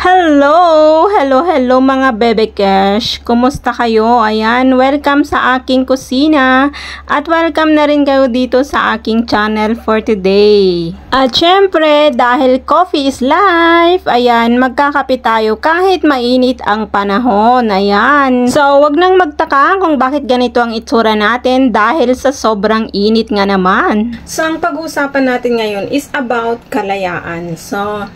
Hello mga bebe cash. Kumusta kayo? Ayan, welcome sa aking kusina at welcome na rin kayo dito sa aking channel for today. At syempre, dahil coffee is life, ayan, magkakape tayo kahit mainit ang panahon. Ayan. So, wag nang magtaka kung bakit ganito ang itsura natin dahil sa sobrang init nga naman. So, ang pag-uusapan natin ngayon is about kalayaan. So,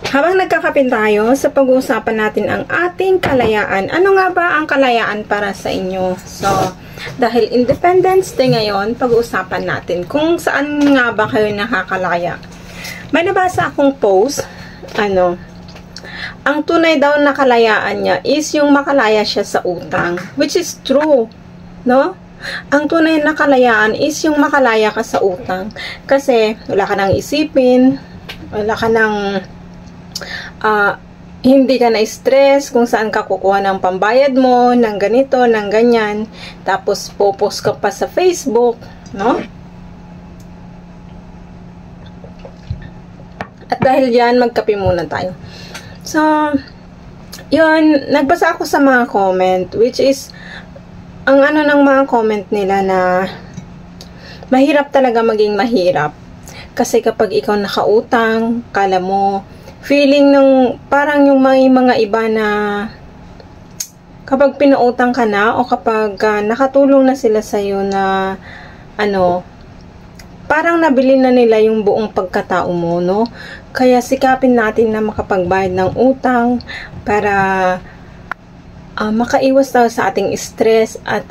habang nagkakapin tayo, sa pag-uusapan natin ang ating kalayaan. Ano nga ba ang kalayaan para sa inyo? So, dahil Independence Day ngayon, pag-uusapan natin kung saan nga ba kayo nakakalaya. May nabasa akong post, ang tunay daw na kalayaan niya is yung makalaya siya sa utang. Which is true, no? Ang tunay na kalayaan is yung makalaya ka sa utang. Kasi, wala ka nang isipin, wala ka nang hindi ka na-stress kung saan ka kukuha ng pambayad mo, ng ganito, ng ganyan. Tapos, popost ka pa sa Facebook, no? At dahil yan, magkape muna tayo. So, yun, nagbasa ako sa mga comment, which is, ang ng mga comment nila na mahirap talaga maging mahirap. Kasi kapag ikaw nakautang, kala mo, feeling ng parang yung may mga iba na kapag pinautang ka na o kapag nakatulong na sila sa'yo na parang nabili na nila yung buong pagkatao mo, no? Kaya sikapin natin na makapagbayad ng utang para makaiwas tayo sa ating stress at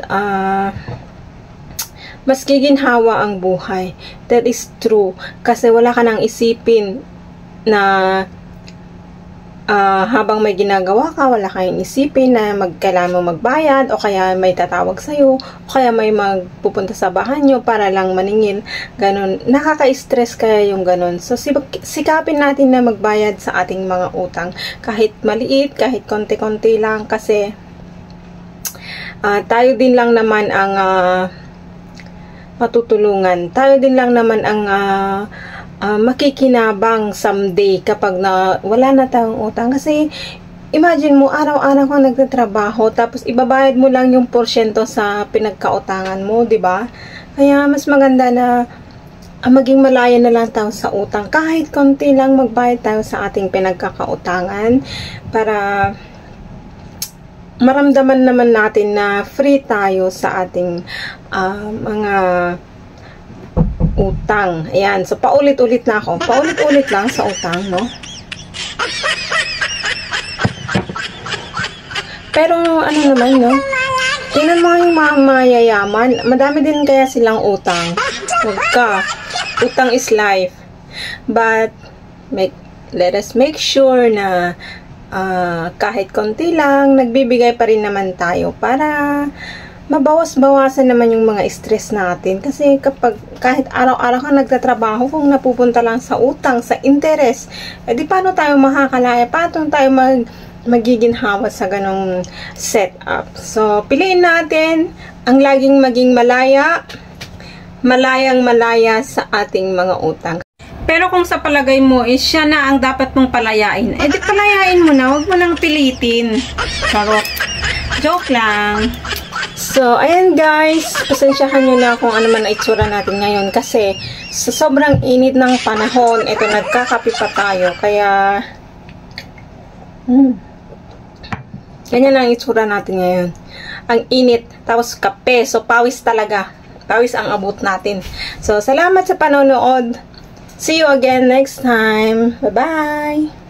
mas giginhawa ang buhay. That is true. Kasi wala ka nang isipin na habang may ginagawa ka, wala kang isipin na kailangan mo magbayad o kaya may tatawag sa'yo o kaya may magpupunta sa bahay nyo para lang maningil. Ganon. Nakaka-stress kaya yung ganon. So, sikapin natin na magbayad sa ating mga utang. Kahit maliit, kahit konti-konti lang kasi tayo din lang naman ang matutulungan. Tayo din lang naman ang makikinabang someday kapag wala na tayong utang. Kasi, imagine mo, araw-araw kang nagtatrabaho, tapos ibabayad mo lang yung porsyento sa pinagkautangan mo, di ba? Kaya, mas maganda na maging malaya na lang tayo sa utang. Kahit konti lang magbayad tayo sa ating pinagkakautangan para maramdaman naman natin na free tayo sa ating mga utang. Ayan. So, paulit-ulit na ako. Paulit-ulit lang sa utang, no? Pero, naman, no? Tingnan mo yung mga mayayaman. Madami din kaya silang utang. Huwag ka. Utang is life. But, let us make sure na kahit konti lang, nagbibigay pa rin naman tayo para mabawas-bawasan naman yung mga stress natin. Kasi kapag kahit araw-araw kang nagtatrabaho, kung napupunta lang sa utang, sa interest, edi paano tayo makakalaya? Paano tayo magiginhawa sa ganong setup? So, piliin natin ang laging maging malayang malaya sa ating mga utang. Pero kung sa palagay mo is siya na ang dapat mong palayain, edi palayain mo na, huwag mo nang pilitin. Charot. Joke lang. So, ayan guys, pasensyahan nyo na kung ano man na itsura natin ngayon kasi sa sobrang init ng panahon, ito nagkakape pa tayo, kaya ganyan ang itsura natin ngayon. Ang init, tapos kape, so pawis talaga. Pawis ang abot natin. So, salamat sa panonood. See you again next time. Bye-bye!